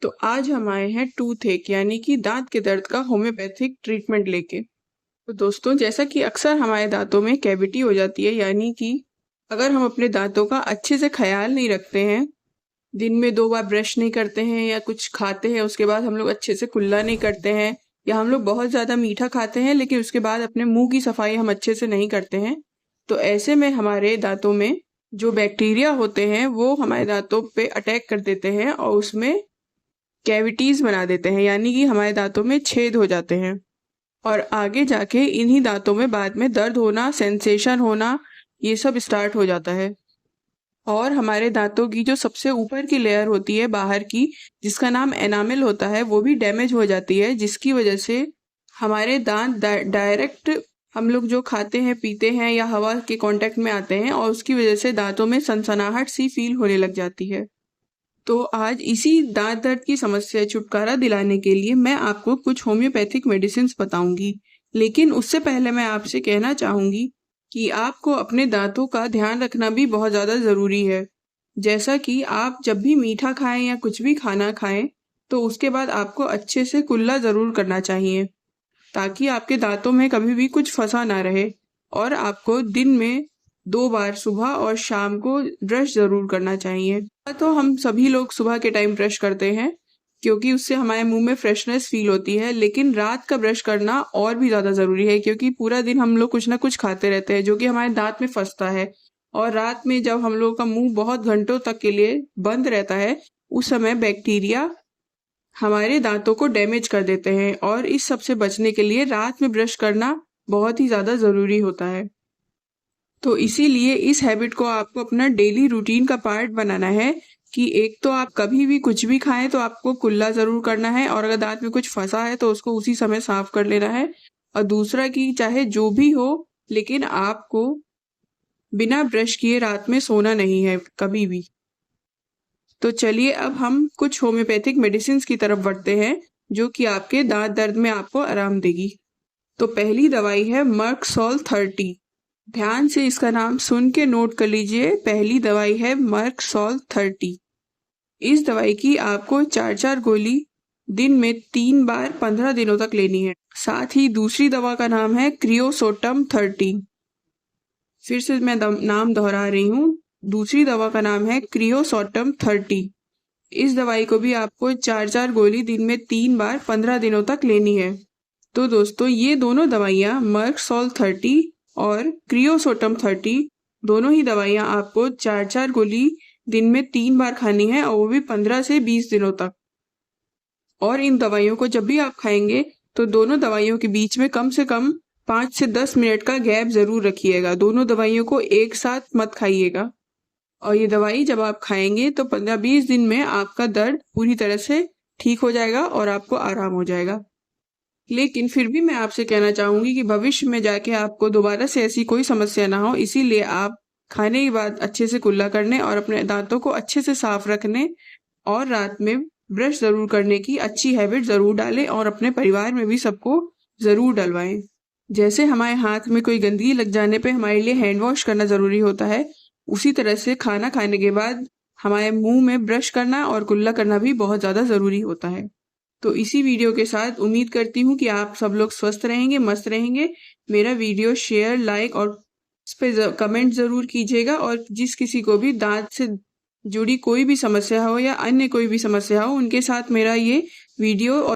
तो आज हम आए हैं टूथ एक यानी कि दांत के दर्द का होम्योपैथिक ट्रीटमेंट लेके। तो दोस्तों, जैसा कि अक्सर हमारे दांतों में कैविटी हो जाती है, यानी कि अगर हम अपने दांतों का अच्छे से ख्याल नहीं रखते हैं, दिन में 2 बार ब्रश नहीं करते हैं या कुछ खाते हैं उसके बाद हम लोग अच्छे से कुल्ला नहीं करते हैं, या हम लोग बहुत ज़्यादा मीठा खाते हैं लेकिन उसके बाद अपने मुंह की सफाई हम अच्छे से नहीं करते हैं, तो ऐसे में हमारे दांतों में जो बैक्टीरिया होते हैं वो हमारे दांतों पे अटैक कर देते हैं और उसमें कैविटीज बना देते हैं, यानी कि हमारे दांतों में छेद हो जाते हैं। और आगे जाके इन्हीं दांतों में बाद में दर्द होना, सेंसेशन होना, ये सब स्टार्ट हो जाता है। और हमारे दांतों की जो सबसे ऊपर की लेयर होती है बाहर की, जिसका नाम एनामिल होता है, वो भी डैमेज हो जाती है, जिसकी वजह से हमारे दांत डायरेक्ट हम लोग जो खाते हैं, पीते हैं या हवा के कांटेक्ट में आते हैं और उसकी वजह से दांतों में सनसनाहट सी फील होने लग जाती है। तो आज इसी दांत दर्द की समस्या से छुटकारा दिलाने के लिए मैं आपको कुछ होम्योपैथिक मेडिसिन बताऊंगी। लेकिन उससे पहले मैं आपसे कहना चाहूंगी कि आपको अपने दांतों का ध्यान रखना भी बहुत ज़्यादा ज़रूरी है। जैसा कि आप जब भी मीठा खाएं या कुछ भी खाना खाएं, तो उसके बाद आपको अच्छे से कुल्ला ज़रूर करना चाहिए, ताकि आपके दांतों में कभी भी कुछ फंसा ना रहे। और आपको दिन में 2 बार सुबह और शाम को ब्रश ज़रूर करना चाहिए। तो हम सभी लोग सुबह के टाइम ब्रश करते हैं क्योंकि उससे हमारे मुंह में फ्रेशनेस फील होती है, लेकिन रात का ब्रश करना और भी ज़्यादा ज़रूरी है क्योंकि पूरा दिन हम लोग कुछ ना कुछ खाते रहते हैं जो कि हमारे दांत में फंसता है। और रात में जब हम लोग का मुंह बहुत घंटों तक के लिए बंद रहता है, उस समय बैक्टीरिया हमारे दांतों को डैमेज कर देते हैं, और इस सब से बचने के लिए रात में ब्रश करना बहुत ही ज़्यादा ज़रूरी होता है। तो इसीलिए इस हैबिट को आपको अपना डेली रूटीन का पार्ट बनाना है कि एक तो आप कभी भी कुछ भी खाएं तो आपको कुल्ला ज़रूर करना है, और अगर दांत में कुछ फंसा है तो उसको उसी समय साफ कर लेना है। और दूसरा कि चाहे जो भी हो, लेकिन आपको बिना ब्रश किए रात में सोना नहीं है कभी भी। तो चलिए अब हम कुछ होम्योपैथिक मेडिसिन की तरफ बढ़ते हैं जो कि आपके दांत दर्द में आपको आराम देगी। तो पहली दवाई है मर्क सॉल 30। ध्यान से इसका नाम सुन के नोट कर लीजिए। पहली दवाई है मर्क सॉल 30। इस दवाई की आपको 4-4 गोली दिन में 3 बार 15 दिनों तक लेनी है। साथ ही दूसरी दवा का नाम है क्रियोसोटम 30। फिर से मैं नाम दोहरा रही हूँ, दूसरी दवा का नाम है क्रियोसोटम 30। इस दवाई को भी आपको 4-4 गोली दिन में 3 बार 15 दिनों तक लेनी है। तो दोस्तों, ये दोनों दवाइयाँ मर्क सॉल 30 और क्रियोसोटम 30, दोनों ही दवाइयाँ आपको 4-4 गोली दिन में 3 बार खानी है, और वो भी 15 से 20 दिनों तक। और इन दवाइयों को जब भी आप खाएंगे तो दोनों दवाइयों के बीच में कम से कम 5 से 10 मिनट का गैप ज़रूर रखिएगा। दोनों दवाइयों को एक साथ मत खाइएगा। और ये दवाई जब आप खाएंगे तो 15-20 दिन में आपका दर्द पूरी तरह से ठीक हो जाएगा और आपको आराम हो जाएगा। लेकिन फिर भी मैं आपसे कहना चाहूँगी कि भविष्य में जाके आपको दोबारा से ऐसी कोई समस्या ना हो, इसीलिए आप खाने के बाद अच्छे से कुल्ला करने और अपने दांतों को अच्छे से साफ रखने और रात में ब्रश ज़रूर करने की अच्छी हैबिट ज़रूर डालें, और अपने परिवार में भी सबको ज़रूर डलवाएं। जैसे हमारे हाथ में कोई गंदगी लग जाने पे हमारे लिए हैंड वॉश करना ज़रूरी होता है, उसी तरह से खाना खाने के बाद हमारे मुंह में ब्रश करना और कुल्ला करना भी बहुत ज़्यादा ज़रूरी होता है। तो इसी वीडियो के साथ उम्मीद करती हूँ कि आप सब लोग स्वस्थ रहेंगे, मस्त रहेंगे। मेरा वीडियो शेयर, लाइक और उस पर कमेंट ज़रूर कीजिएगा। और जिस किसी को भी दांत से जुड़ी कोई भी समस्या हो या अन्य कोई भी समस्या हो, उनके साथ मेरा ये वीडियो और